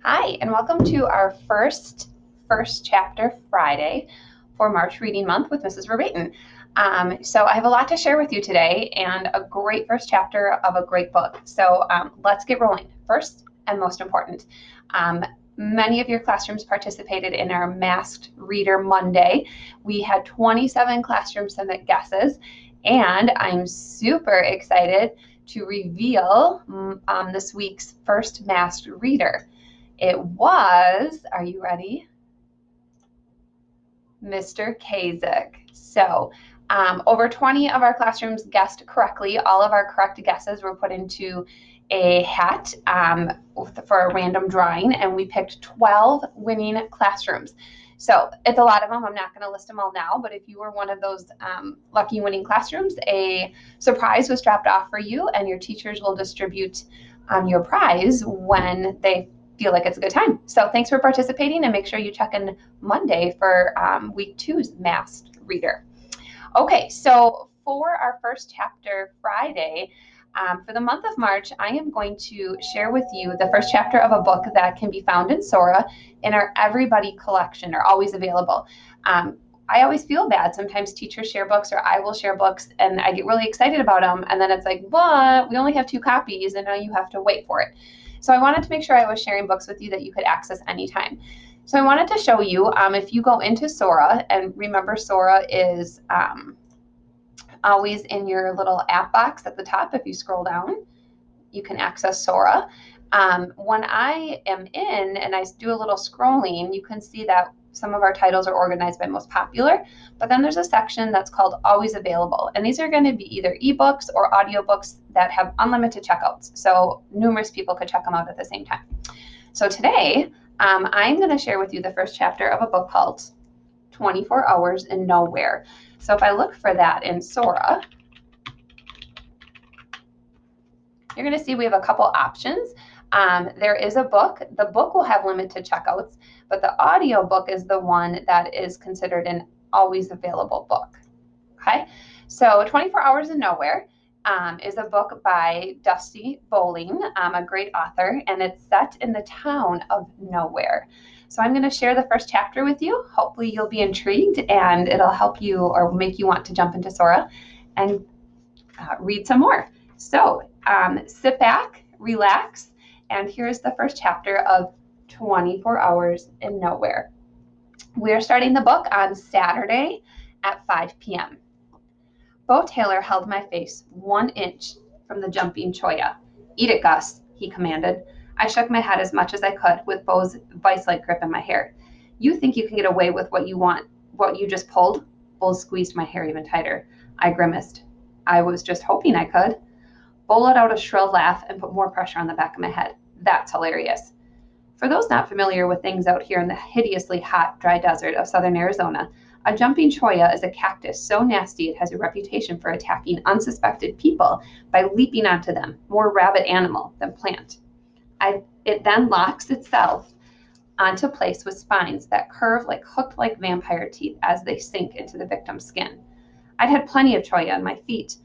Hi, and welcome to our first chapter Friday for March Reading Month with Mrs. Verbatim. So I have a lot to share with you today and a great first chapter of a great book. So let's get rolling. First and most important, many of your classrooms participated in our Masked Reader Monday. We had 27 classrooms submit guesses, and I'm super excited to reveal this week's first Masked Reader. It was, are you ready? Mr. Kazik. So over 20 of our classrooms guessed correctly. All of our correct guesses were put into a hat for a random drawing, and we picked 12 winning classrooms. So it's a lot of them. I'm not going to list them all now, but if you were one of those lucky winning classrooms, a surprise was dropped off for you, and your teachers will distribute your prize when they feel like it's a good time. So thanks for participating, and make sure you check in Monday for week 2's Masked Reader. Okay, so for our first chapter Friday, for the month of March, I am going to share with you the first chapter of a book that can be found in Sora in our Everybody collection, or always available. I always feel bad. Sometimes teachers share books, or I will share books, and I get really excited about them, and then it's like, but we only have 2 copies, and now you have to wait for it. So I wanted to make sure I was sharing books with you that you could access anytime. So I wanted to show you, if you go into Sora, and remember Sora is always in your little app box at the top. If you scroll down, you can access Sora. When I am in and I do a little scrolling, you can see that some of our titles are organized by most popular, but then there's a section that's called always available. And these are going to be either ebooks or audiobooks that have unlimited checkouts. So numerous people could check them out at the same time. So today, I'm going to share with you the first chapter of a book called 24 Hours in Nowhere. So if I look for that in Sora, you're going to see we have a couple options. There is a book. The book will have limited checkouts, but the audio book is the one that is considered an always available book. Okay, so 24 Hours in Nowhere is a book by Dusty Bowling, a great author, and it's set in the town of Nowhere. So I'm going to share the first chapter with you. Hopefully you'll be intrigued, and it'll help you or make you want to jump into Sora and read some more. So sit back, relax, and here's the first chapter of 24 Hours in Nowhere. We're starting the book on Saturday at 5 p.m. Bo Taylor held my face 1 inch from the jumping Choya. Eat it, Gus, he commanded. I shook my head as much as I could with Bo's vice-like grip in my hair. You think you can get away with what you want, what you just pulled? Bo squeezed my hair even tighter. I grimaced. I was just hoping I could. Bo let out a shrill laugh and put more pressure on the back of my head. That's hilarious. For those not familiar with things out here in the hideously hot, dry desert of southern Arizona, a jumping cholla is a cactus so nasty it has a reputation for attacking unsuspected people by leaping onto them, more rabid animal than plant. It then locks itself onto place with spines that curve like hooked-like vampire teeth as they sink into the victim's skin. I'd had plenty of cholla on my feet.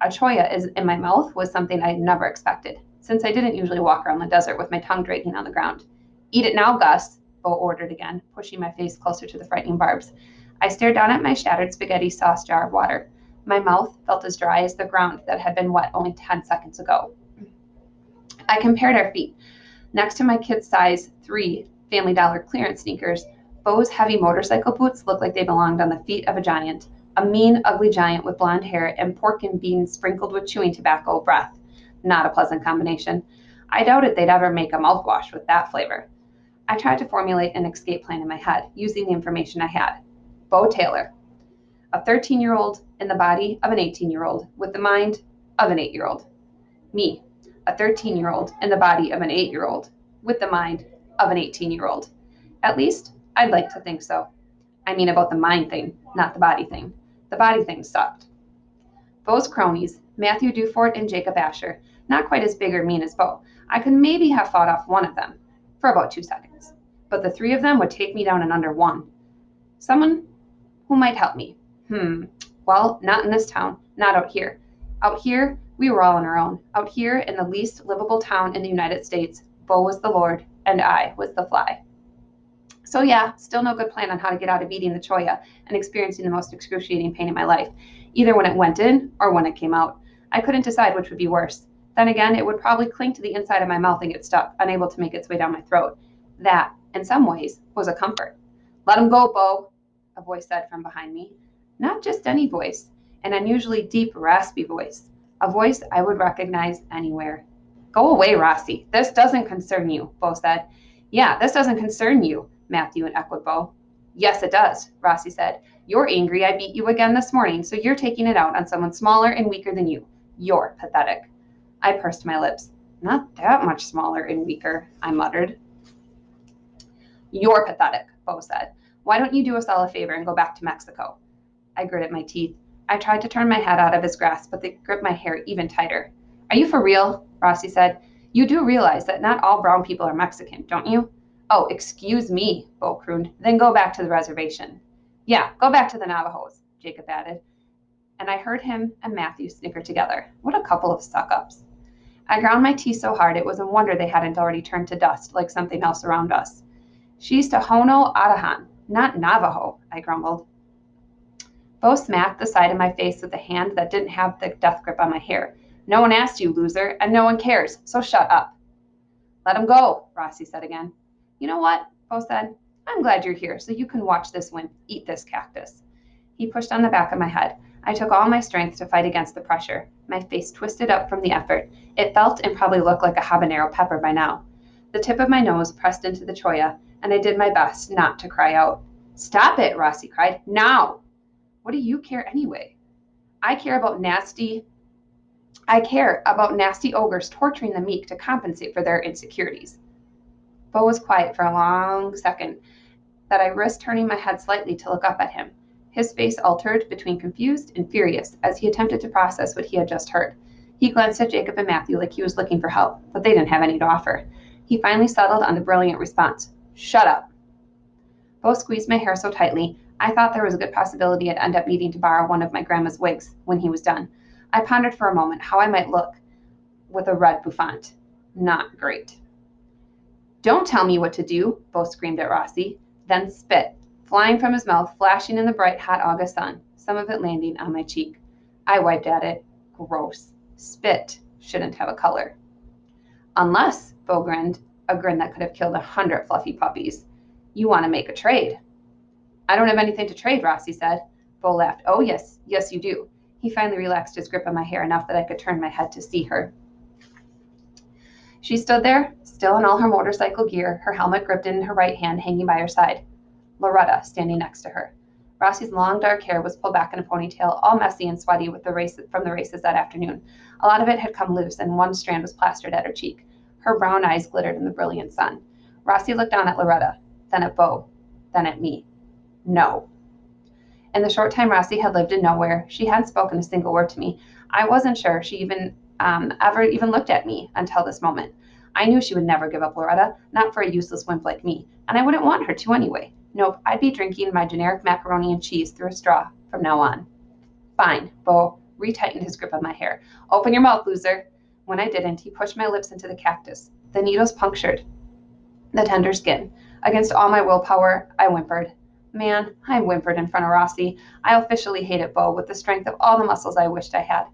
A cholla is in my mouth was something I'd never expected, since I didn't usually walk around the desert with my tongue dragging on the ground. Eat it now, Gus, Bo ordered again, pushing my face closer to the frightening barbs. I stared down at my shattered spaghetti sauce jar of water. My mouth felt as dry as the ground that had been wet only 10 seconds ago. I compared our feet. Next to my kid's size 3 Family Dollar clearance sneakers, Bo's heavy motorcycle boots looked like they belonged on the feet of a giant. A mean, ugly giant with blonde hair and pork and beans sprinkled with chewing tobacco breath. Not a pleasant combination. I doubted they'd ever make a mouthwash with that flavor. I tried to formulate an escape plan in my head, using the information I had. Bo Taylor, a 13-year-old in the body of an 18-year-old with the mind of an 8-year-old. Me, a 13-year-old in the body of an 8-year-old with the mind of an 18-year-old. At least, I'd like to think so. I mean about the mind thing, not the body thing. The body thing sucked. Bo's cronies, Matthew Dufort and Jacob Asher, not quite as big or mean as Bo. I could maybe have fought off one of them for about 2 seconds, but the 3 of them would take me down in under 1. Someone who might help me. Well, not in this town, not out here. Out here, we were all on our own. Out here, in the least livable town in the United States, Bo was the Lord, and I was the fly. So yeah, still no good plan on how to get out of eating the cholla and experiencing the most excruciating pain in my life, either when it went in or when it came out. I couldn't decide which would be worse. Then again, it would probably cling to the inside of my mouth and get stuck, unable to make its way down my throat. That, in some ways, was a comfort. Let him go, Bo, a voice said from behind me. Not just any voice, an unusually deep, raspy voice, a voice I would recognize anywhere. Go away, Rossi. This doesn't concern you, Bo said. Yeah, this doesn't concern you, Matthew echoed Bo. Yes, it does, Rossi said. You're angry I beat you again this morning, so you're taking it out on someone smaller and weaker than you. You're pathetic. I pursed my lips. Not that much smaller and weaker, I muttered. You're pathetic, Bo said. Why don't you do us all a favor and go back to Mexico? I gritted my teeth. I tried to turn my head out of his grasp, but they gripped my hair even tighter. Are you for real? Rossi said. You do realize that not all brown people are Mexican, don't you? Oh, excuse me, Bo crooned. Then go back to the reservation. Yeah, go back to the Navajos, Jacob added. And I heard him and Matthew snicker together. What a couple of suck-ups. I ground my teeth so hard it was a wonder they hadn't already turned to dust like something else around us. She's Tohono O'odham, not Navajo, I grumbled. Bo smacked the side of my face with a hand that didn't have the death grip on my hair. No one asked you, loser, and no one cares, so shut up. Let him go, Rossi said again. You know what? Bo said. I'm glad you're here so you can watch this wimp eat this cactus. He pushed on the back of my head. I took all my strength to fight against the pressure. My face twisted up from the effort. It felt and probably looked like a habanero pepper by now. The tip of my nose pressed into the cholla, and I did my best not to cry out. Stop it, Rossi cried. Now! What do you care anyway? I care about nasty ogres torturing the meek to compensate for their insecurities. Bo was quiet for a long second that I risked turning my head slightly to look up at him. His face altered between confused and furious as he attempted to process what he had just heard. He glanced at Jacob and Matthew like he was looking for help, but they didn't have any to offer. He finally settled on the brilliant response. Shut up. Bo squeezed my hair so tightly, I thought there was a good possibility I'd end up needing to borrow one of my grandma's wigs when he was done. I pondered for a moment how I might look with a red bouffant. Not great. Don't tell me what to do, Bo screamed at Rossi, then spit, flying from his mouth, flashing in the bright, hot August sun, some of it landing on my cheek. I wiped at it. Gross. Spit shouldn't have a color. Unless, Bo grinned, a grin that could have killed 100 fluffy puppies. You want to make a trade. I don't have anything to trade, Rossi said. Bo laughed. Oh, yes, you do. He finally relaxed his grip on my hair enough that I could turn my head to see her. She stood there, still in all her motorcycle gear, her helmet gripped in her right hand, hanging by her side. Loretta standing next to her. Rossi's long dark hair was pulled back in a ponytail, all messy and sweaty from the races that afternoon. A lot of it had come loose, and one strand was plastered at her cheek. Her brown eyes glittered in the brilliant sun. Rossi looked down at Loretta, then at Bo, then at me. No. In the short time Rossi had lived in nowhere, she hadn't spoken a single word to me. I wasn't sure she ever even looked at me until this moment. I knew she would never give up Loretta, not for a useless wimp like me, and I wouldn't want her to anyway. Nope, I'd be drinking my generic macaroni and cheese through a straw from now on. Fine, Bo retightened his grip on my hair. Open your mouth, loser. When I didn't, he pushed my lips into the cactus. The needles punctured the tender skin. Against all my willpower, I whimpered. Man, I whimpered in front of Rossi. I officially hated Bo with the strength of all the muscles I wished I had.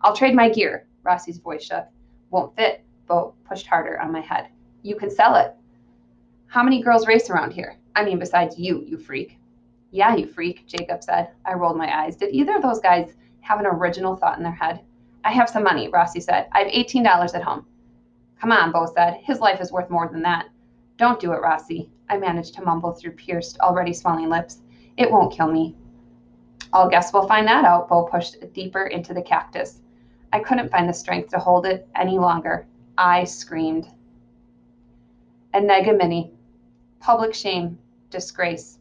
I'll trade my gear, Rossi's voice shook. Won't fit, Bo pushed harder on my head. You can sell it. How many girls race around here? I mean, besides you, you freak. Yeah, you freak, Jacob said. I rolled my eyes. Did either of those guys have an original thought in their head? I have some money, Rossi said. I have $18 at home. Come on, Bo said. His life is worth more than that. Don't do it, Rossi. I managed to mumble through pierced, already swelling lips. It won't kill me. I'll guess we'll find that out, Bo pushed deeper into the cactus. I couldn't find the strength to hold it any longer. I screamed. Ignominy. Public shame. Disgrace.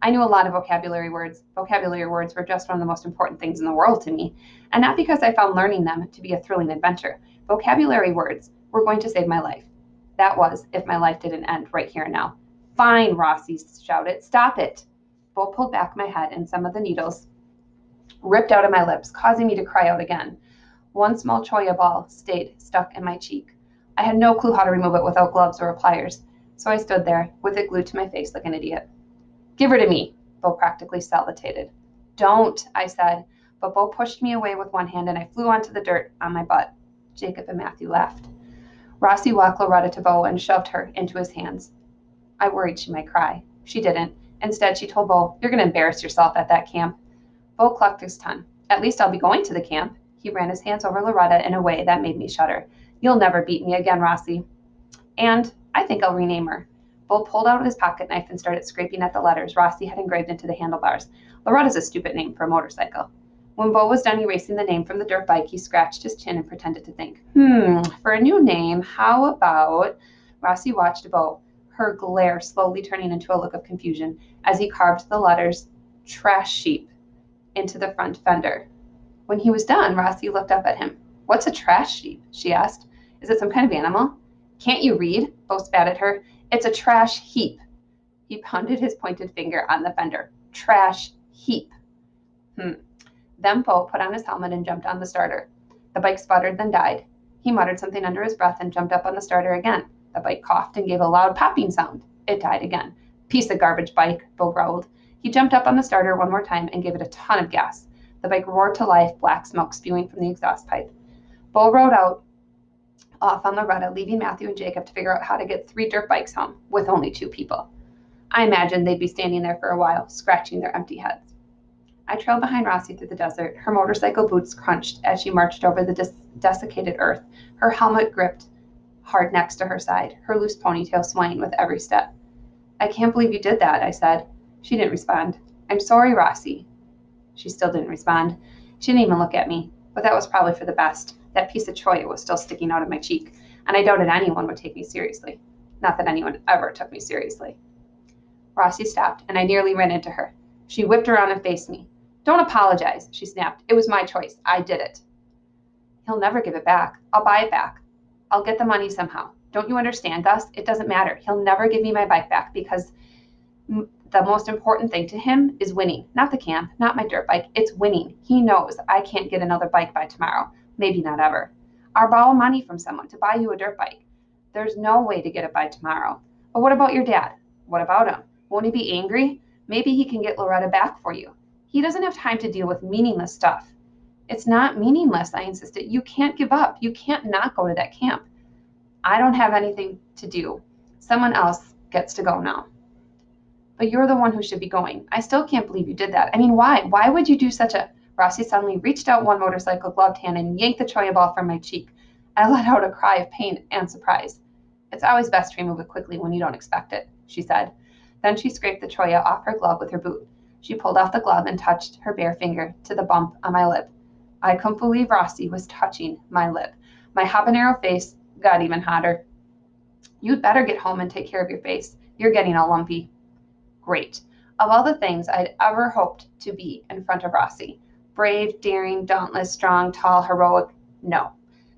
I knew a lot of vocabulary words. Vocabulary words were just one of the most important things in the world to me, and not because I found learning them to be a thrilling adventure. Vocabulary words were going to save my life. That was, if my life didn't end right here and now. Fine, Rossi shouted. Stop it. Bo pulled back my head, and some of the needles ripped out of my lips, causing me to cry out again. One small cholla ball stayed stuck in my cheek. I had no clue how to remove it without gloves or pliers, so I stood there with it glued to my face like an idiot. Give her to me, Bo practically salivated. Don't, I said, but Bo pushed me away with one hand and I flew onto the dirt on my butt. Jacob and Matthew laughed. Rossi walked Loretta to Bo and shoved her into his hands. I worried she might cry. She didn't. Instead, she told Bo, "You're going to embarrass yourself at that camp." Bo clucked his tongue. "At least I'll be going to the camp." He ran his hands over Loretta in a way that made me shudder. "You'll never beat me again, Rossi." "And I think I'll rename her." Bo pulled out his pocket knife and started scraping at the letters Rossi had engraved into the handlebars. Loretta's a stupid name for a motorcycle. When Bo was done erasing the name from the dirt bike, he scratched his chin and pretended to think. For a new name, how about... Rossi watched Bo, her glare slowly turning into a look of confusion as he carved the letters "Trash Sheep" into the front fender. When he was done, Rossi looked up at him. "What's a trash sheep?" she asked. "Is it some kind of animal?" "Can't you read?" Bo spat at her. "It's a trash heap." He pounded his pointed finger on the fender. "Trash heap." Then Bo put on his helmet and jumped on the starter. The bike sputtered, then died. He muttered something under his breath and jumped up on the starter again. The bike coughed and gave a loud popping sound. It died again. "Piece of garbage bike," Bo growled. He jumped up on the starter one more time and gave it a ton of gas. The bike roared to life, black smoke spewing from the exhaust pipe. Bo rode off on Loretta, leaving Matthew and Jacob to figure out how to get 3 dirt bikes home with only 2 people. I imagined they'd be standing there for a while, scratching their empty heads. I trailed behind Rossi through the desert. Her motorcycle boots crunched as she marched over the desiccated earth, her helmet gripped hard next to her side, her loose ponytail swaying with every step. "I can't believe you did that," I said. She didn't respond. "I'm sorry, Rossi." She still didn't respond. She didn't even look at me, but that was probably for the best. That piece of choya was still sticking out of my cheek, and I doubted anyone would take me seriously. Not that anyone ever took me seriously. Rossi stopped, and I nearly ran into her. She whipped around and faced me. "Don't apologize," she snapped. "It was my choice. I did it." "He'll never give it back. I'll buy it back. I'll get the money somehow. Don't you understand, Gus? It doesn't matter. He'll never give me my bike back because the most important thing to him is winning. Not the camp, not my dirt bike. It's winning. He knows I can't get another bike by tomorrow. Maybe not ever. I'll borrow money from someone to buy you a dirt bike. There's no way to get it by tomorrow. But what about your dad? What about him? Won't he be angry? Maybe he can get Loretta back for you. He doesn't have time to deal with meaningless stuff." "It's not meaningless," I insisted. "You can't give up. You can't not go to that camp." "I don't have anything to do. Someone else gets to go now." "But you're the one who should be going. I still can't believe you did that. I mean, why? Why would you do such a..." Rossi suddenly reached out one motorcycle gloved hand and yanked the choya ball from my cheek. I let out a cry of pain and surprise. "It's always best to remove it quickly when you don't expect it," she said. Then she scraped the choya off her glove with her boot. She pulled off the glove and touched her bare finger to the bump on my lip. I couldn't believe Rossi was touching my lip. My habanero face got even hotter. "You'd better get home and take care of your face. You're getting all lumpy." Great. Of all the things I'd ever hoped to be in front of Rossi, brave, daring, dauntless, strong, tall, heroic, no.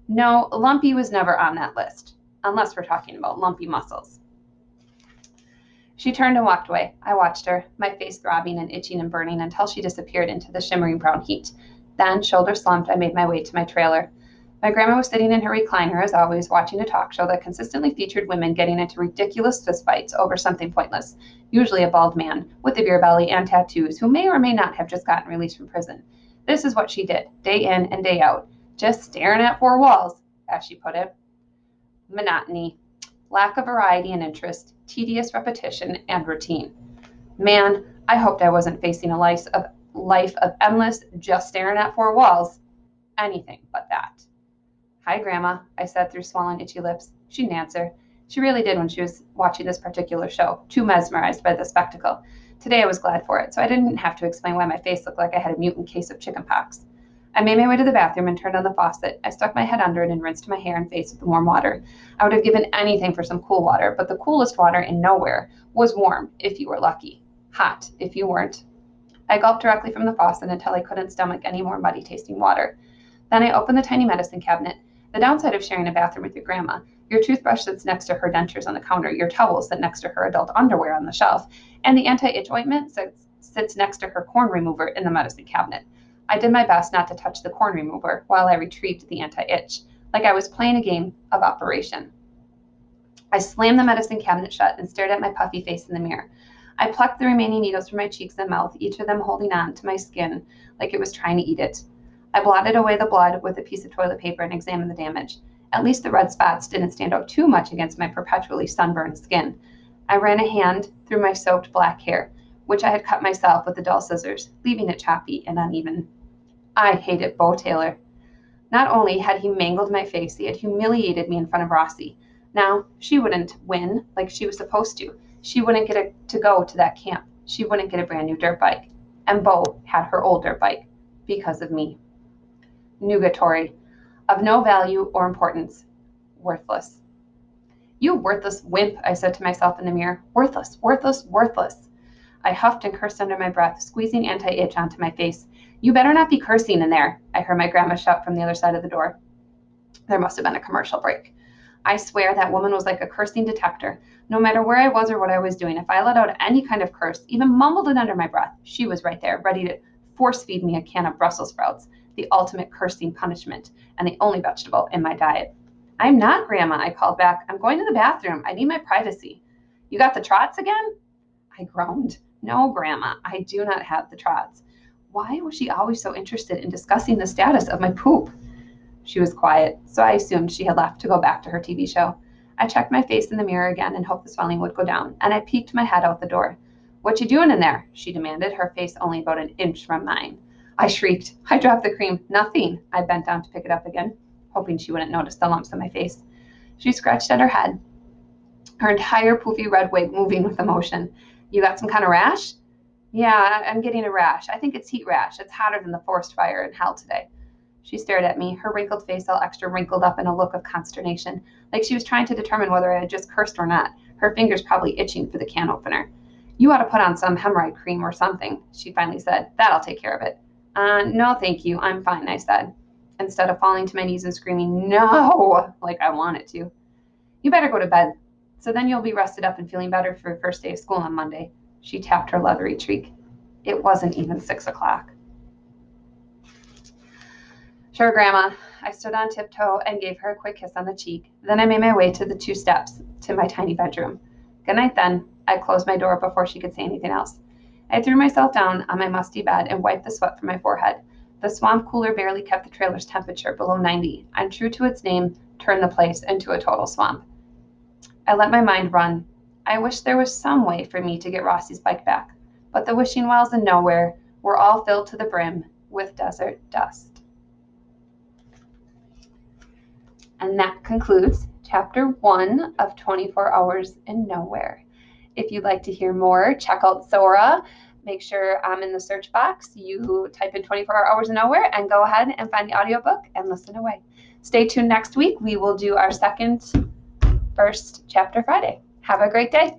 No, lumpy was never on that list, unless we're talking about lumpy muscles. She turned and walked away. I watched her, my face throbbing and itching and burning until she disappeared into the shimmering brown heat. Then, shoulder slumped, I made my way to my trailer. My grandma was sitting in her recliner, as always, watching a talk show that consistently featured women getting into ridiculous fistfights over something pointless, usually a bald man with a beer belly and tattoos who may or may not have just gotten released from prison. This is what she did, day in and day out, just staring at 4 walls, as she put it. Monotony, lack of variety and interest, tedious repetition, and routine. Man, I hoped I wasn't facing a life of endless, just staring at 4 walls. Anything but that. "Hi, Grandma," I said through swollen, itchy lips. She didn't answer. She really did when she was watching this particular show, too mesmerized by the spectacle. Today I was glad for it, so I didn't have to explain why my face looked like I had a mutant case of chickenpox. I made my way to the bathroom and turned on the faucet. I stuck my head under it and rinsed my hair and face with the warm water. I would have given anything for some cool water, but the coolest water in nowhere was warm, if you were lucky. Hot, if you weren't. I gulped directly from the faucet until I couldn't stomach any more muddy-tasting water. Then I opened the tiny medicine cabinet. The downside of sharing a bathroom with your grandma: your toothbrush sits next to her dentures on the counter, your towels sit next to her adult underwear on the shelf, and the anti-itch ointment sits next to her corn remover in the medicine cabinet. I did my best not to touch the corn remover while I retrieved the anti-itch. like I was playing a game of Operation. I slammed the medicine cabinet shut and stared at my puffy face in the mirror. I plucked the remaining needles from my cheeks and mouth, each of them holding on to my skin like it was trying to eat it. I blotted away the blood with a piece of toilet paper and examined the damage. At least the red spots didn't stand out too much against my perpetually sunburned skin. I ran a hand through my soaked black hair, which I had cut myself with the dull scissors, leaving it choppy and uneven. I hated Bo Taylor. Not only had he mangled my face, he had humiliated me in front of Rossi. Now, she wouldn't win like she was supposed to. She wouldn't get to go to that camp. She wouldn't get a brand new dirt bike. And Bo had her old dirt bike because of me. Nugatory. Of no value or importance. Worthless. You worthless wimp, I said to myself in the mirror. Worthless, worthless, worthless. I huffed and cursed under my breath, squeezing anti-itch onto my face. You better not be cursing in there, I heard my grandma shout from the other side of the door. There must have been a commercial break. I swear that woman was like a cursing detector. No matter where I was or what I was doing, if I let out any kind of curse, even mumbled it under my breath, she was right there, ready to force feed me a can of Brussels sprouts, the ultimate cursing punishment, and the only vegetable in my diet. I'm not, Grandma, I called back. I'm going to the bathroom. I need my privacy. You got the trots again? I groaned. No, Grandma, I do not have the trots. Why was she always so interested in discussing the status of my poop? She was quiet, so I assumed she had left to go back to her TV show. I checked my face in the mirror again and hoped the swelling would go down, and I peeked my head out the door. What you doing in there? She demanded, her face only about an inch from mine. I shrieked. I dropped the cream. Nothing. I bent down to pick it up again, hoping she wouldn't notice the lumps on my face. She scratched at her head, her entire poofy red wig moving with emotion. You got some kind of rash? Yeah, I'm getting a rash. I think it's heat rash. It's hotter than the forest fire in hell today. She stared at me, her wrinkled face all extra wrinkled up in a look of consternation, like she was trying to determine whether I had just cursed or not, her fingers probably itching for the can opener. You ought to put on some hemorrhoid cream or something, she finally said. That'll take care of it. No, thank you. I'm fine, I said, instead of falling to my knees and screaming, no, like I wanted to. You better go to bed, so then you'll be rested up and feeling better for your first day of school on Monday. She tapped her leathery cheek. It wasn't even 6 o'clock. Sure, Grandma. I stood on tiptoe and gave her a quick kiss on the cheek. Then I made my way to the 2 steps to my tiny bedroom. Good night, then. I closed my door before she could say anything else. I threw myself down on my musty bed and wiped the sweat from my forehead. The swamp cooler barely kept the trailer's temperature below 90, and true to its name, turned the place into a total swamp. I let my mind run. I wished there was some way for me to get Rossi's bike back, but the wishing wells in nowhere were all filled to the brim with desert dust. And that concludes chapter 1 of 24 Hours in Nowhere. If you'd like to hear more, check out Sora. Make sure in the search box you type in 24 Hours in Nowhere and go ahead and find the audiobook and listen away. Stay tuned next week. We will do our second first chapter Friday. Have a great day.